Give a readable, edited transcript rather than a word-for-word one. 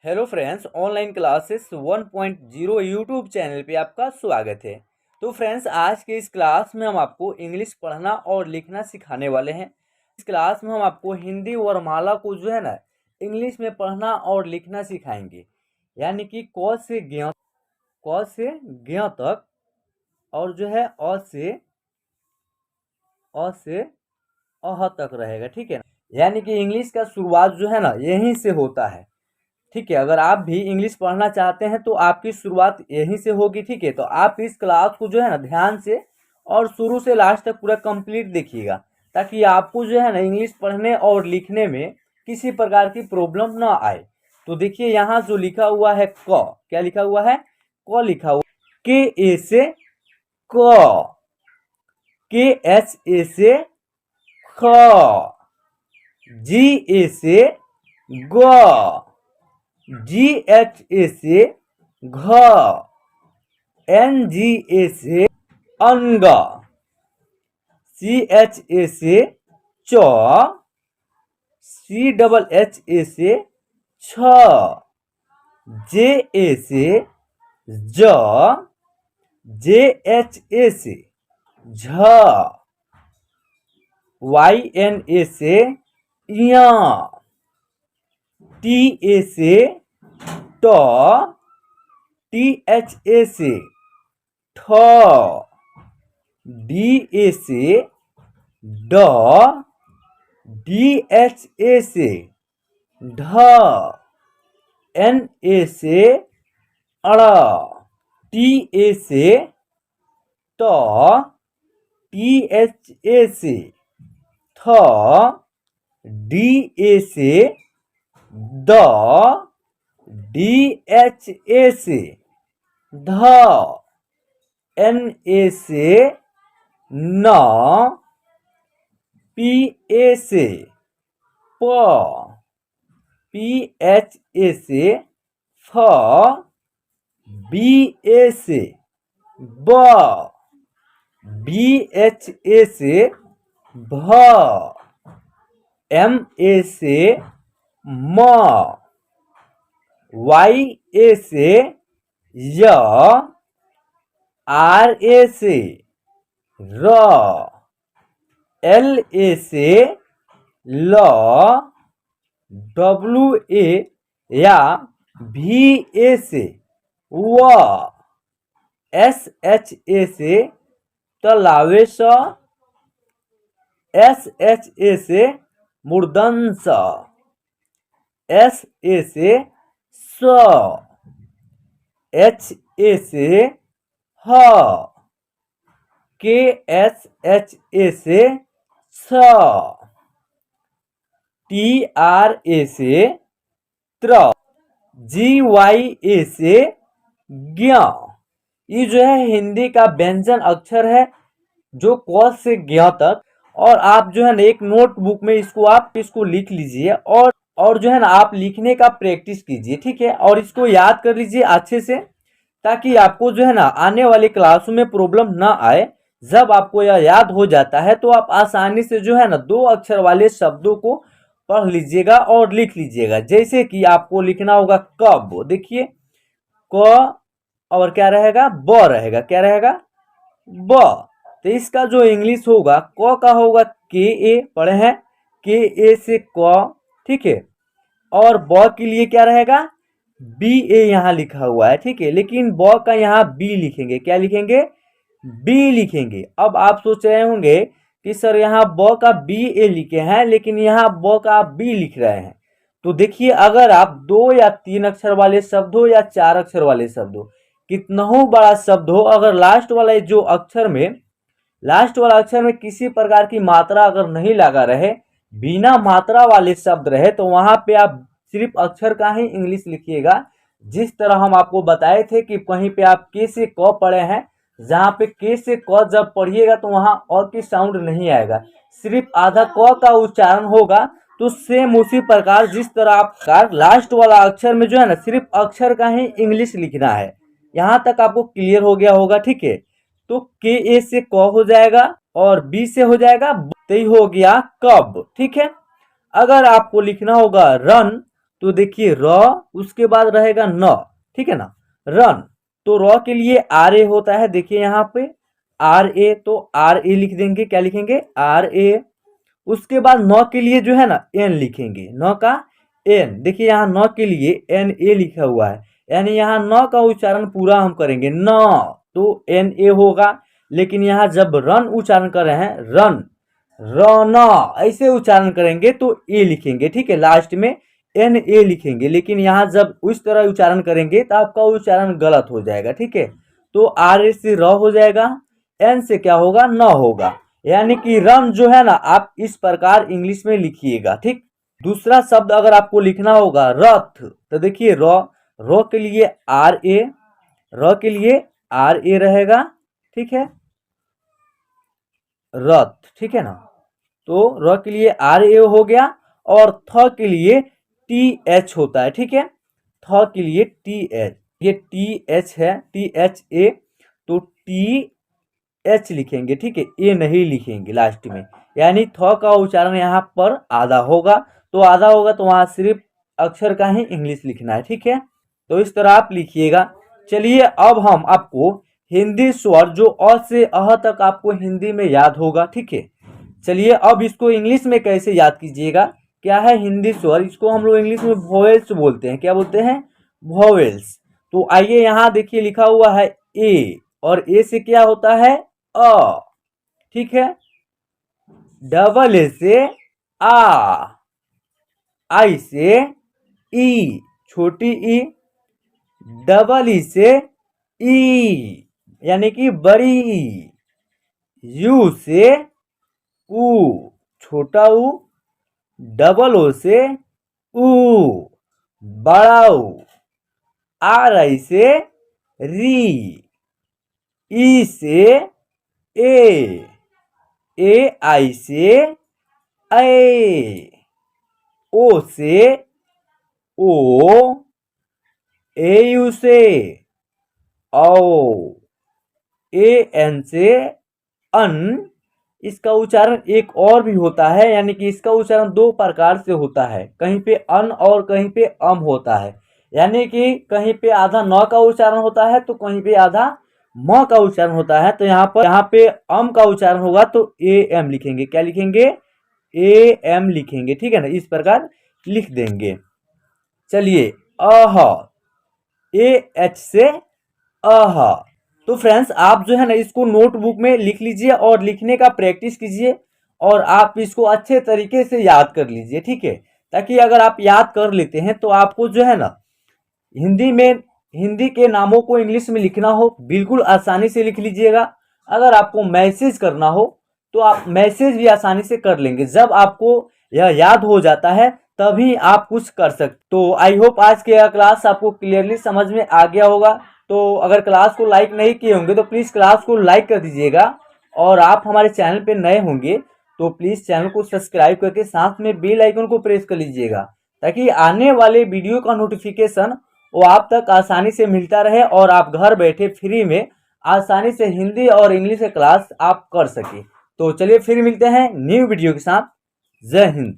Hello friends, online classes 1.0 YouTube channel पे आपका स्वागत है। तो फ्रेंड्स, आज के इस क्लास में हम आपको इंग्लिश पढ़ना और लिखना सिखाने वाले हैं। इस क्लास में हम आपको हिंदी वर्णमाला को जो है ना इंग्लिश में पढ़ना और लिखना सिखाएंगे। यानी कि क से ज्ञ तक और जो है अ से अह तक रहेगा, ठीक है ना। यानी कि इंग्लिश का शुरुआत जो है ना यहीं से होता है, ठीक है। अगर आप भी इंग्लिश पढ़ना चाहते हैं तो आपकी शुरुआत यहीं से होगी, ठीक है। तो आप इस क्लास को जो है ना ध्यान से और शुरू से लास्ट तक पूरा कंप्लीट देखिएगा, ताकि आपको जो है ना इंग्लिश पढ़ने और लिखने में किसी प्रकार की प्रॉब्लम ना आए। तो देखिए यहाँ जो लिखा हुआ है क, क्या लिखा हुआ है? क लिखा हुआ। के ए से क, के एच ए से ख, जी ए से ग, जी एच ए से घ, एन जी ए से अंग, सी एच ए से च, सी डबल एच ए से छ, जे ए से ज, जे एच ए से झ, वाई एन ए से य, टी ए से ट, टी एच ए से ठ, डी ए से ड, डी एच ए से ढ, एन ए से अड़, टी ए से ट, टी एच ए से थ, डी ए से द, डी एच ए से ध, एन ए से न, पी ए से प, पी एच ए से फ, बी ए से ब, बी एच ए से भ, एम ए से म, वाई ए से य, आर ए से र, एल ए से ल, डब्ल्यू ए या भी ए से व, एस एच ए से तलावेश, एस एच ए से मूर्धन्य, एस ए से स, एच ए से ह, के एस एच ए से छ, टी आर ए से त्र, जी वाई ए से ज्ञ। ये जो है हिंदी का व्यंजन अक्षर है, जो क से ज्ञ तक। और आप जो है ना एक नोटबुक में इसको लिख लीजिए और जो है ना आप लिखने का प्रैक्टिस कीजिए, ठीक है। और इसको याद कर लीजिए अच्छे से, ताकि आपको जो है ना आने वाले क्लासों में प्रॉब्लम ना आए। जब आपको यह याद हो जाता है तो आप आसानी से जो है ना 2 अक्षर वाले शब्दों को पढ़ लीजिएगा और लिख लीजिएगा। जैसे कि आपको लिखना होगा कब, देखिए क और क्या रहेगा? ब रहेगा। क्या रहेगा? ब। तो इसका जो इंग्लिश होगा क का होगा के ए, पढ़े हैं के ए से क, ठीक है। और ब के लिए क्या रहेगा? बी ए यहाँ लिखा हुआ है, ठीक है। लेकिन ब का यहाँ बी लिखेंगे। क्या लिखेंगे? बी लिखेंगे। अब आप सोच रहे होंगे कि सर यहाँ ब का बी ए लिखे हैं, लेकिन यहाँ ब का आप बी लिख रहे हैं। तो देखिए, अगर आप 2 या 3 अक्षर वाले शब्द हो या 4 अक्षर वाले शब्द हो, कितना हो बड़ा शब्द हो, अगर लास्ट वाला अक्षर में किसी प्रकार की मात्रा अगर नहीं लगा रहे, बिना मात्रा वाले शब्द रहे, तो वहां पे आप सिर्फ अक्षर का ही इंग्लिश लिखिएगा। जिस तरह हम आपको बताए थे कि कहीं पे आप के से क पढ़े हैं, जहां पे के से क जब पढ़िएगा तो वहां और की साउंड नहीं आएगा, सिर्फ आधा क का उच्चारण होगा। तो सेम उसी प्रकार जिस तरह आप लास्ट वाला अक्षर में जो है ना सिर्फ अक्षर का ही इंग्लिश लिखना है। यहाँ तक आपको क्लियर हो गया होगा, ठीक है। तो के ए से क हो जाएगा और बी से हो जाएगा, तो हो गया कब, ठीक है। अगर आपको लिखना होगा रन, तो देखिए र उसके बाद रहेगा न, ठीक है ना, रन। तो र के लिए आर ए होता है, देखिए यहाँ पे आर ए, तो आर ए लिख देंगे, क्या लिखेंगे आर ए। उसके बाद न के लिए जो है ना एन लिखेंगे, न का एन, देखिए यहाँ न के लिए एन ए लिखा हुआ है, यानी यहाँ न का उच्चारण पूरा हम करेंगे न, तो एन ए होगा। लेकिन यहाँ जब रन उच्चारण कर रहे हैं, रन रन ऐसे उच्चारण करेंगे तो ए लिखेंगे, ठीक है, लास्ट में एन ए लिखेंगे। लेकिन यहाँ जब उस तरह उच्चारण करेंगे तो आपका उच्चारण गलत हो जाएगा, ठीक है। तो आर ए से र हो जाएगा, एन से क्या होगा न होगा, यानी कि रन जो है ना आप इस प्रकार इंग्लिश में लिखिएगा, ठीक। दूसरा शब्द अगर आपको लिखना होगा रथ, तो देखिए र के लिए आर ए, र के लिए आर ए रहेगा, ठीक है, रथ, ठीक है ना। तो र के लिए आर ए हो गया, और थ के लिए टी एच होता है, ठीक है, थ के लिए टी एच, ये टी एच है, टी एच ए, तो टी एच लिखेंगे, ठीक है, ए नहीं लिखेंगे लास्ट में, यानी थ का उच्चारण यहाँ पर आधा होगा, तो आधा होगा तो वहाँ सिर्फ अक्षर का ही इंग्लिश लिखना है, ठीक है। तो इस तरह आप लिखिएगा। चलिए अब हम आपको हिंदी स्वर जो अ से अह तक आपको हिंदी में याद होगा, ठीक है। चलिए अब इसको इंग्लिश में कैसे याद कीजिएगा। क्या है हिंदी स्वर, इसको हम लोग इंग्लिश में वोवेल्स बोलते हैं, क्या बोलते हैं वोवेल्स। तो आइए यहाँ देखिए लिखा हुआ है ए, और ए से क्या होता है अ, ठीक है, डबल ए से आ, आई से ई, छोटी ई, डबल ई से ई यानी कि बड़ी ई, यू से ऊ, छोटा ऊ, डबल ओ से ऊ, बड़ा ऊ, आर आई से री, ई से ए आई से ए, ओ से ओ, ए यू से औ, ए एन से अन। इसका उच्चारण एक और भी होता है, यानी कि इसका उच्चारण दो प्रकार से होता है, कहीं पे अन और कहीं पे अम होता है, यानी कि कहीं पे आधा न का उच्चारण होता है तो कहीं पे आधा म का उच्चारण होता है। तो यहाँ पे अम का उच्चारण होगा तो ए एम लिखेंगे, क्या लिखेंगे ए एम लिखेंगे, ठीक है ना, इस प्रकार लिख देंगे। चलिए अह, ए एच से अह। तो फ्रेंड्स आप जो है ना इसको नोटबुक में लिख लीजिए और लिखने का प्रैक्टिस कीजिए, और आप इसको अच्छे तरीके से याद कर लीजिए, ठीक है, ताकि अगर आप याद कर लेते हैं तो आपको जो है ना हिंदी में हिंदी के नामों को इंग्लिश में लिखना हो बिल्कुल आसानी से लिख लीजिएगा। अगर आपको मैसेज करना हो तो आप मैसेज भी आसानी से कर लेंगे, जब आपको यह याद हो जाता है तभी आप कुछ कर सकते। तो आई होप आज के यह क्लास आपको क्लियरली समझ में आ गया होगा। तो अगर क्लास को लाइक नहीं किए होंगे तो प्लीज़ क्लास को लाइक कर दीजिएगा, और आप हमारे चैनल पे नए होंगे तो प्लीज़ चैनल को सब्सक्राइब करके साथ में बेल आइकन को प्रेस कर लीजिएगा, ताकि आने वाले वीडियो का नोटिफिकेशन वो आप तक आसानी से मिलता रहे और आप घर बैठे फ्री में आसानी से हिंदी और इंग्लिश क्लास आप कर सके। तो चलिए फिर मिलते हैं न्यू वीडियो के साथ। जय हिंद।